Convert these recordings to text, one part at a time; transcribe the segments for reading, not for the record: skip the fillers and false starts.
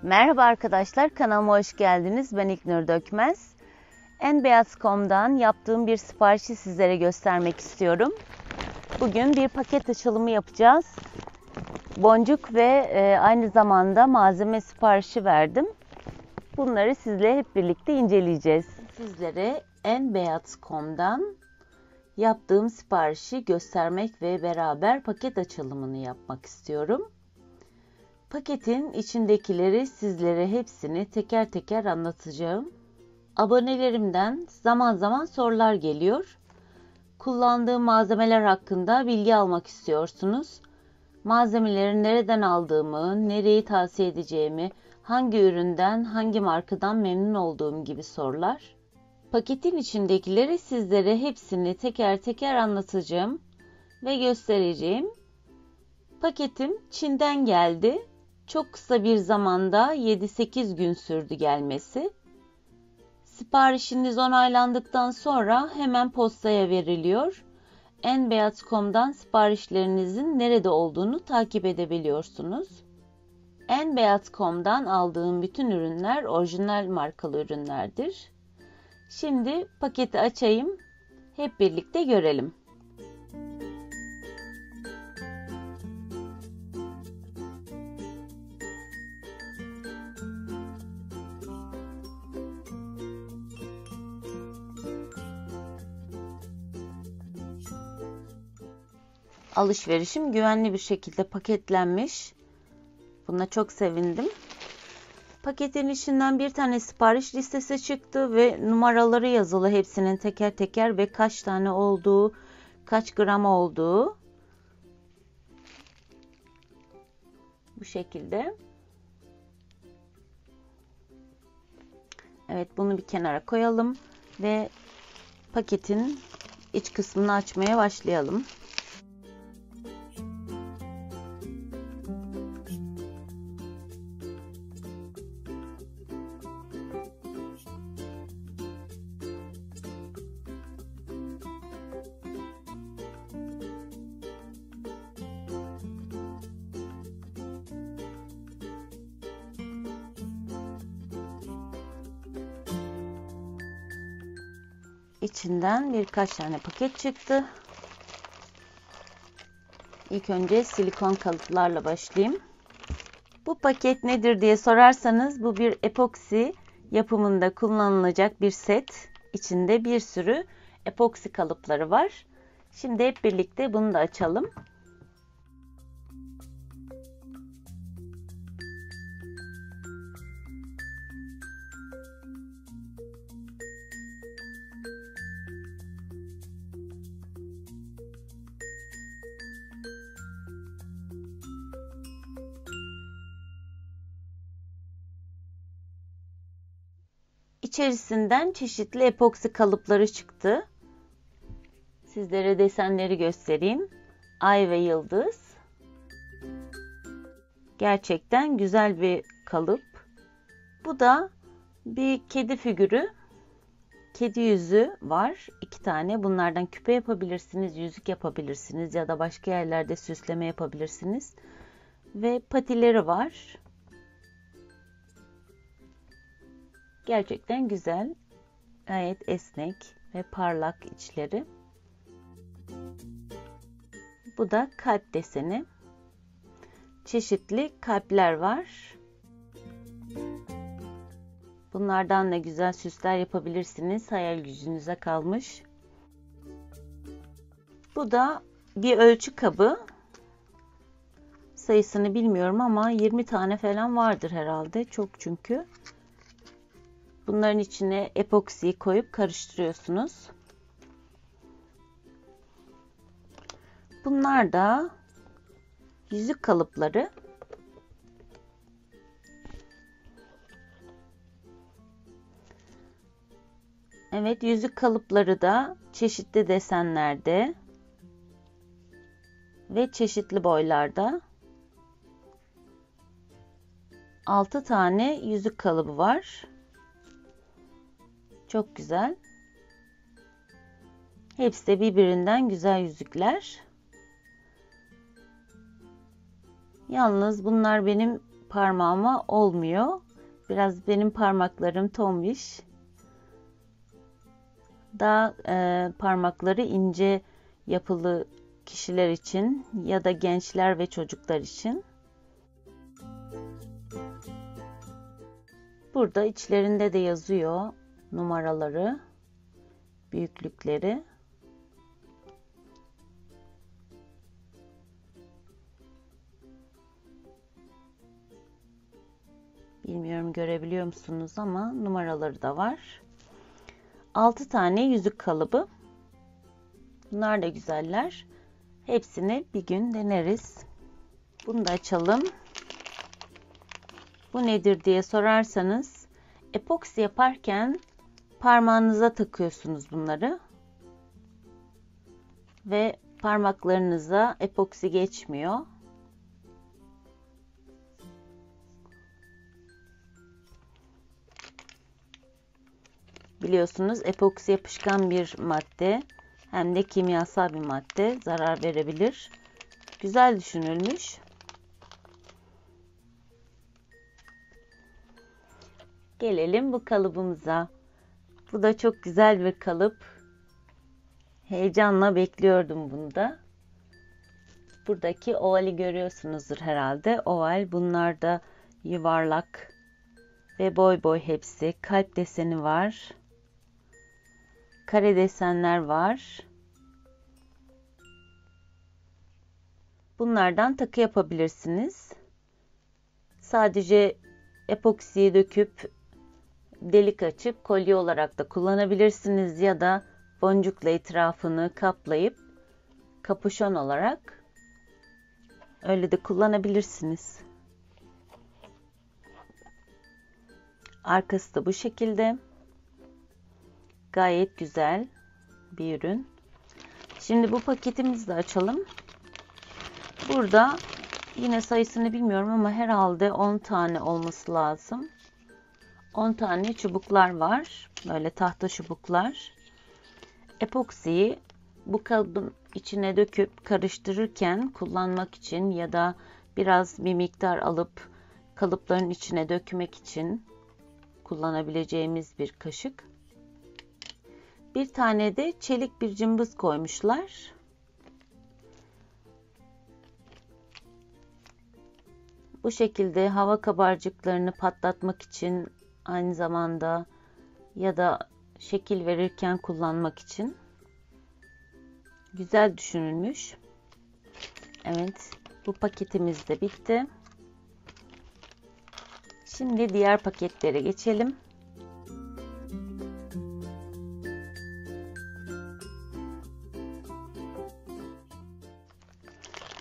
Merhaba arkadaşlar, kanalıma hoş geldiniz. Ben İlknur Dökmez. Enbeyaz.com'dan yaptığım bir siparişi sizlere göstermek istiyorum. Bugün bir paket açılımı yapacağız. Boncuk ve aynı zamanda malzeme siparişi verdim. Bunları sizle hep birlikte inceleyeceğiz. Sizlere Enbeyaz.com'dan yaptığım siparişi göstermek ve beraber paket açılımını yapmak istiyorum. Paketin içindekileri sizlere hepsini teker teker anlatacağım. Abonelerimden zaman zaman sorular geliyor. Kullandığım malzemeler hakkında bilgi almak istiyorsunuz. Malzemeleri nereden aldığımı, nereyi tavsiye edeceğimi, hangi üründen, hangi markadan memnun olduğum gibi sorular. Paketin içindekileri sizlere hepsini teker teker anlatacağım ve göstereceğim. Paketim Çin'den geldi. Çok kısa bir zamanda 7-8 gün sürdü gelmesi. Siparişiniz onaylandıktan sonra hemen postaya veriliyor. Enbeyaz.com'dan siparişlerinizin nerede olduğunu takip edebiliyorsunuz. Enbeyaz.com'dan aldığım bütün ürünler orijinal markalı ürünlerdir. Şimdi paketi açayım, hep birlikte görelim. Alışverişim güvenli bir şekilde paketlenmiş. Buna çok sevindim. Paketin içinden bir tane sipariş listesi çıktı ve numaraları yazılı hepsinin teker teker ve kaç tane olduğu, kaç gram olduğu. Bu şekilde. Evet, bunu bir kenara koyalım ve paketin iç kısmını açmaya başlayalım. İçinden birkaç tane paket çıktı. İlk önce silikon kalıplarla başlayayım. Bu paket nedir diye sorarsanız bu bir epoksi yapımında kullanılacak bir set. İçinde bir sürü epoksi kalıpları var. Şimdi hep birlikte bunu da açalım. İçerisinden çeşitli epoksi kalıpları çıktı. Sizlere desenleri göstereyim. Ay ve yıldız. Gerçekten güzel bir kalıp. Bu da bir kedi figürü. Kedi yüzü var. 2 tane. Bunlardan küpe yapabilirsiniz, yüzük yapabilirsiniz ya da başka yerlerde süsleme yapabilirsiniz. Ve patileri var. Gerçekten güzel. Gayet esnek ve parlak içleri. Bu da kalp deseni. Çeşitli kalpler var. Bunlardan da güzel süsler yapabilirsiniz. Hayal gücünüze kalmış. Bu da bir ölçü kabı. Sayısını bilmiyorum ama 20 tane falan vardır herhalde. Çok çünkü. Bunların içine epoksiyi koyup karıştırıyorsunuz. Bunlar da yüzük kalıpları. Evet, yüzük kalıpları da çeşitli desenlerde ve çeşitli boylarda. 6 tane yüzük kalıbı var. Çok güzel. Hepsi de birbirinden güzel yüzükler. Yalnız bunlar benim parmağıma olmuyor. Biraz benim parmaklarım tombiş. Daha parmakları ince yapılı kişiler için ya da gençler ve çocuklar için. Burada içlerinde de yazıyor numaraları, büyüklükleri. Bilmiyorum görebiliyor musunuz ama numaraları da var. 6 tane yüzük kalıbı. Bunlar da güzeller. Hepsini bir gün deneriz. Bunu da açalım. Bu nedir diye sorarsanız, epoksi yaparken parmağınıza takıyorsunuz bunları. Ve parmaklarınıza epoksi geçmiyor. Biliyorsunuz epoksi yapışkan bir madde, hem de kimyasal bir madde, zarar verebilir. Güzel düşünülmüş. Gelelim bu kalıbımıza. Bu da çok güzel bir kalıp. Heyecanla bekliyordum bunu da. Buradaki ovali görüyorsunuzdur herhalde. Oval, bunlar da yuvarlak ve boy boy hepsi. Kalp deseni var. Kare desenler var. Bunlardan takı yapabilirsiniz. Sadece epoksiyi döküp delik açıp kolye olarak da kullanabilirsiniz ya da boncukla etrafını kaplayıp kapüşon olarak öyle de kullanabilirsiniz. Arkası da bu şekilde. Gayet güzel bir ürün. Şimdi bu paketimizi de açalım. Burada yine sayısını bilmiyorum ama herhalde 10 tane olması lazım. 10 tane çubuklar var. Böyle tahta çubuklar. Epoksiyi bu kalıbın içine döküp karıştırırken kullanmak için ya da biraz bir miktar alıp kalıpların içine dökmek için kullanabileceğimiz bir kaşık. Bir tane de çelik bir cımbız koymuşlar. Bu şekilde hava kabarcıklarını patlatmak için, aynı zamanda ya da şekil verirken kullanmak için güzel düşünülmüş. Evet, bu paketimiz de bitti. Şimdi diğer paketlere geçelim.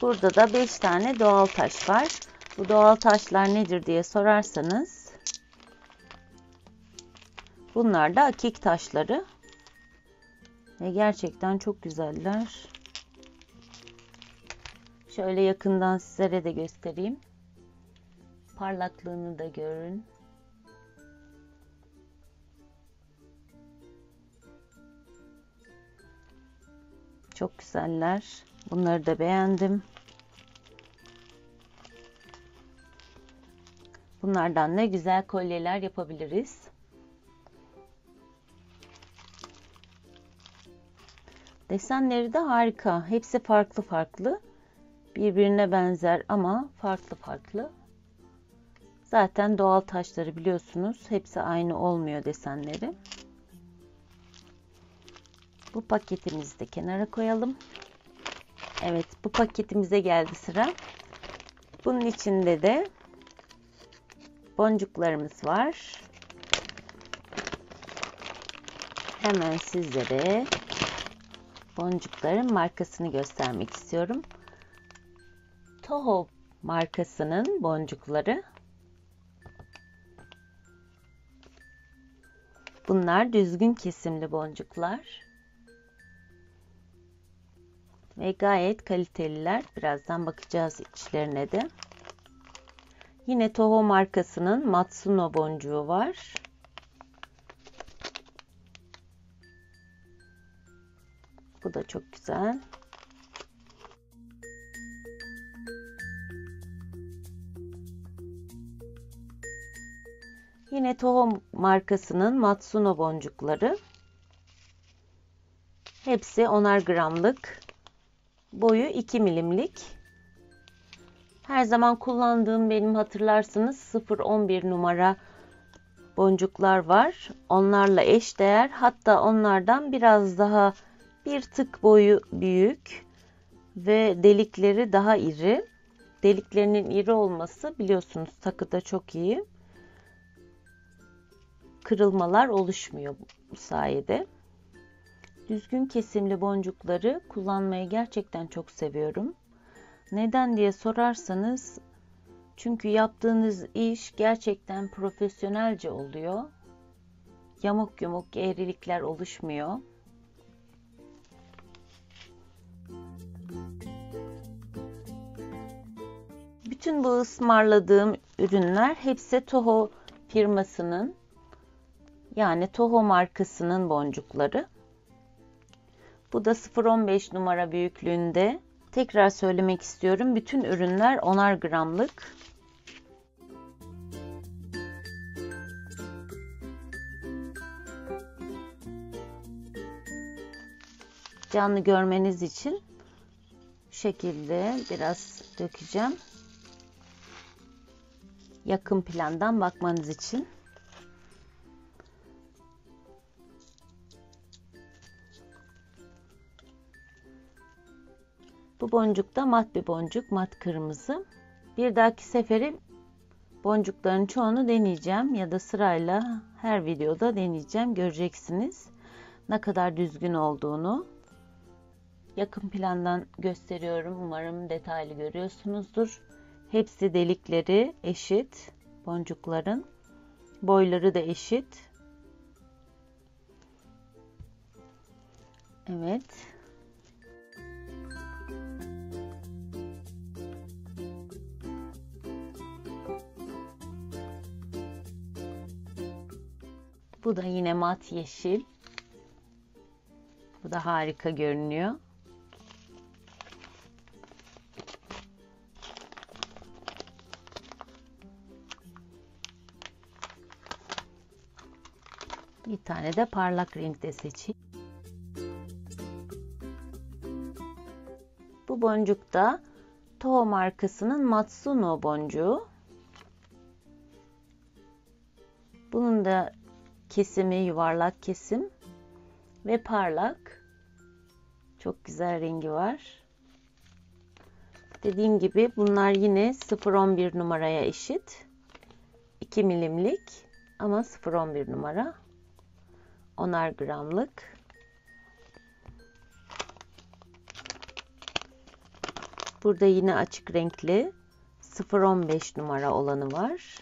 Burada da 5 tane doğal taş var. Bu doğal taşlar nedir diye sorarsanız, bunlar da akik taşları. Ve gerçekten çok güzeller. Şöyle yakından sizlere de göstereyim. Parlaklığını da görün. Çok güzeller. Bunları da beğendim. Bunlardan ne güzel kolyeler yapabiliriz. Desenleri de harika. Hepsi farklı farklı. Birbirine benzer ama farklı farklı. Zaten doğal taşları biliyorsunuz. Hepsi aynı olmuyor desenleri. Bu paketimizi de kenara koyalım. Evet, bu paketimize geldi sıra. Bunun içinde de boncuklarımız var. Hemen sizlere boncukların markasını göstermek istiyorum. Toho markasının boncukları. Bunlar düzgün kesimli boncuklar. Ve gayet kaliteliler. Birazdan bakacağız içlerine de. Yine Toho markasının Matsuno boncuğu var. Bu da çok güzel. Yine Toho markasının Matsuno boncukları. Hepsi 10'ar gramlık. Boyu 2 milimlik. Her zaman kullandığım, benim hatırlarsınız, 0-11 numara boncuklar var. Onlarla eşdeğer, hatta onlardan biraz daha bir tık boyu büyük ve delikleri daha iri. Deliklerinin iri olması biliyorsunuz takıda çok iyi. Kırılmalar oluşmuyor bu sayede. Düzgün kesimli boncukları kullanmayı gerçekten çok seviyorum. Neden diye sorarsanız, çünkü yaptığınız iş gerçekten profesyonelce oluyor. Yamuk yumuk eğrilikler oluşmuyor. Bütün bu ısmarladığım ürünler hepsi Toho firmasının, yani Toho markasının boncukları. Bu da 0-15 numara büyüklüğünde. Tekrar söylemek istiyorum. Bütün ürünler 10'ar gramlık. Canlı görmeniz için bu şekilde biraz dökeceğim. Yakın plandan bakmanız için. Bu boncuk da mat bir boncuk, mat kırmızı. Bir dahaki sefere boncukların çoğunu deneyeceğim ya da sırayla her videoda deneyeceğim. Göreceksiniz ne kadar düzgün olduğunu. Yakın plandan gösteriyorum. Umarım detaylı görüyorsunuzdur. Hepsi delikleri eşit. Boncukların boyları da eşit. Evet. Bu da yine mat yeşil. Bu da harika görünüyor. Bir tane de parlak renkte seçeyim. Bu boncuk da Toho markasının Matsuno boncuğu. Bunun da kesimi yuvarlak kesim ve parlak. Çok güzel rengi var. Dediğim gibi bunlar yine 0-11 numaraya eşit. 2 milimlik ama 0-11 numara. 10'ar gramlık. Burada yine açık renkli 0-15 numara olanı var.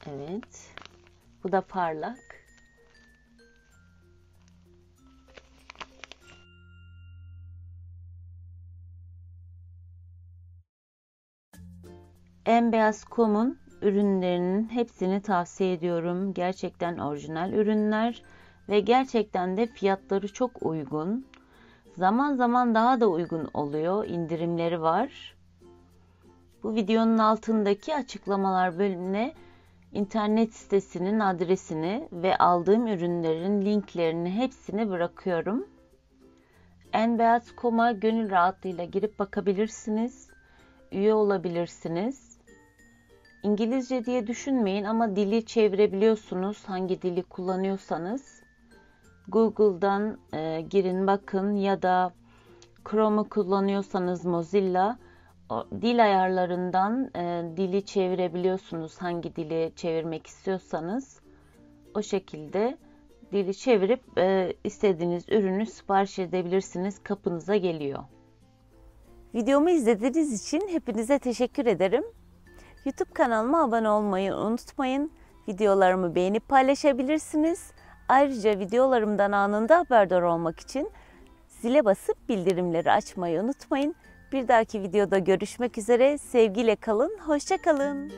Evet. Bu da parlak. Enbeyaz.com'un ürünlerinin hepsini tavsiye ediyorum. Gerçekten orijinal ürünler ve gerçekten de fiyatları çok uygun. Zaman zaman daha da uygun oluyor. İndirimleri var. Bu videonun altındaki açıklamalar bölümüne internet sitesinin adresini ve aldığım ürünlerin linklerini hepsini bırakıyorum. Enbeyaz.com'a gönül rahatlığıyla girip bakabilirsiniz. Üye olabilirsiniz. İngilizce diye düşünmeyin ama dili çevirebiliyorsunuz, hangi dili kullanıyorsanız. Google'dan girin bakın ya da Chrome'u kullanıyorsanız Mozilla, dil ayarlarından dili çevirebiliyorsunuz, hangi dili çevirmek istiyorsanız. O şekilde dili çevirip istediğiniz ürünü sipariş edebilirsiniz, kapınıza geliyor. Videomu izlediğiniz için hepinize teşekkür ederim. YouTube kanalıma abone olmayı unutmayın. Videolarımı beğenip paylaşabilirsiniz. Ayrıca videolarımdan anında haberdar olmak için zile basıp bildirimleri açmayı unutmayın. Bir dahaki videoda görüşmek üzere. Sevgiyle kalın, hoşça kalın.